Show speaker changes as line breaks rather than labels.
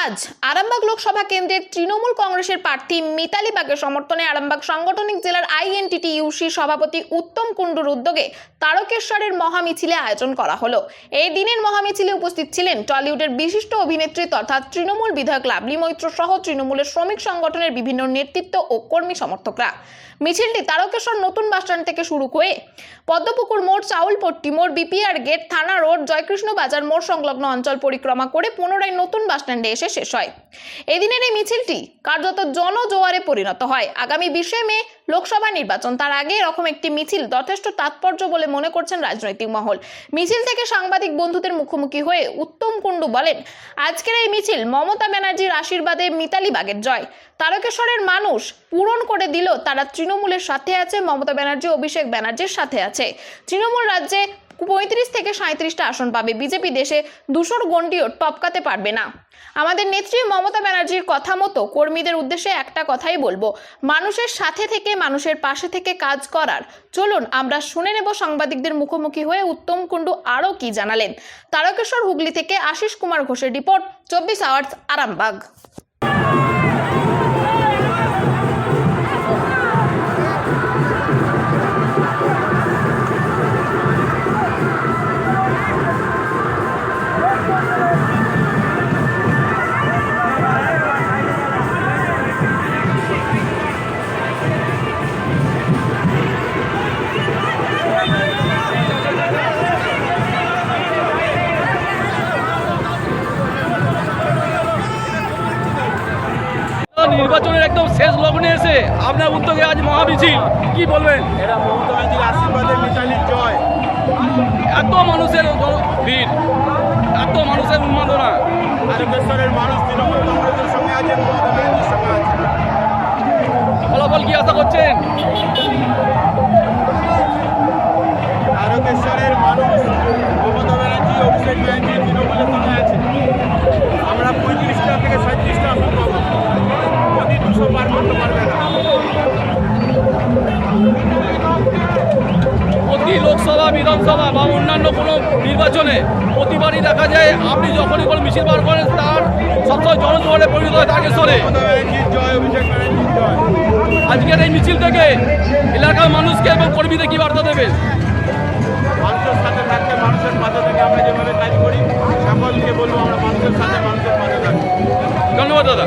আজ আরামবাগ লোকসভা কেন্দ্রের তৃণমূল কংগ্রেসের প্রার্থী মিতালি বাগের সমর্থনে আরামবাগ সাংগঠনিক জেলার আইএনটিটিইউসি সভাপতি উত্তম কুণ্ডুর উদ্যোগে তারকেশ্বরের মহামিছিলে আয়োজন করা হলো। এই দিনের মহামিছিলে উপস্থিত ছিলেন টলিউডের বিশিষ্ট অভিনেত্রী তথা তৃণমূল বিধায়ক লাভলি মৈত্র সহ তৃণমূলের শ্রমিক সংগঠনের বিভিন্ন নেতৃত্ব ও কর্মী সমর্থকরা। মিছিলটি তারকেশ্বর নতুন বাসস্ট্যান্ড থেকে শুরু হয়ে পদ্মপুকুর মোড়, চাউলপট্টি মোড়, বিপিআর গেট, থানা রোড, জয়কৃষ্ণ বাজার মোড় সংলগ্ন অঞ্চল পরিক্রমা করে পুনরায় নতুন বাসস্ট্যান্ডে এসে শেষ হয়। এদিনের এই মিছিলটি কার্যত জনজোয়ারে পরিণত হয়। আগামী 20 মে লোকসভা নির্বাচন, তার আগে এরকম একটি মিছিল যথেষ্ট তাৎপর্য বলে মনে করছেন রাজনৈতিক মহল। মিছিল থেকে সাংবাদিক বন্ধুদের মুখোমুখি হয়ে উত্তম কুণ্ডু বলেন, আজকের এই মিছিল মমতা ব্যানার্জির আশীর্বাদে মিতালি বাগের জয়। তারকেশ্বরের মানুষ পূরণ করে দিল তারা তৃণমূলের সাথে আছে, মমতা ব্যানার্জি অভিষেক ব্যানার্জির সাথে আছে। তৃণমূল রাজ্যে 35 থেকে 37টা আসন পাবে, বিজেপি দেশে 200 গণ্ডিও টপকাতে পারবে না। আমাদের নেত্রী মমতা ব্যানার্জির কথা মতো কর্মীদের উদ্দেশ্যে একটা কথাই বলবো, মানুষের সাথে থেকে মানুষের পাশে থেকে কাজ করার। চলুন আমরা শুনে নেব সাংবাদিকদের মুখোমুখি হয়ে উত্তম কুণ্ডু আরও কি জানালেন। তারকেশ্বর হুগলি থেকে আশিস কুমার ঘোষের রিপোর্ট, 24 আওয়ার্স আরামবাগ।
নির্বাচনের একদম শেষ লগ্নে এসে আপনার উদ্যোগে আজ মহামিছিল, কি বলবেন?
এটা মমতা ব্যানার্জির আশীর্বাদে মিতালির জয়।
এত মানুষের ভিড়, এত মানুষের উন্মাদনা,
তারকেশ্বরের মানুষ তৃণমূল কংগ্রেসের সঙ্গে আছে, মমতা ব্যানার্জির সঙ্গে আছে।
ফলাফল কি আশা করছেন?
তারকেশ্বরের মানুষ মমতা ব্যানার্জি, অভিষেক ব্যানার্জি তৃণমূলের সঙ্গে আছে। আমরা 35টা থেকে 37টা আসন পাবো, প্রতি 200 পার করতে পারবে না।
প্রতি লোকসভা, বিধানসভা বা অন্যান্য কোনো নির্বাচনে প্রতিবারই দেখা যায় আপনি যখনই কোনো মিছিল বার করেন তার সবসময় জনজোয়ারে পরিণত হয় তারকেশ্বরে।
মমতা ব্যানার্জির জয়, অভিষেক ব্যানার্জির জয়।
আজকের এই মিছিল থেকে এলাকার মানুষকে এবং কর্মীদের কি বার্তা দেবেন?
মানুষের সাথে থাকতে, মানুষের পাশে থেকে আমরা যেভাবে কাজ করি, সকলকে বলবো আমরা মানুষের সাথে, মানুষের পাশে থাকবো।
ধন্যবাদ দাদা।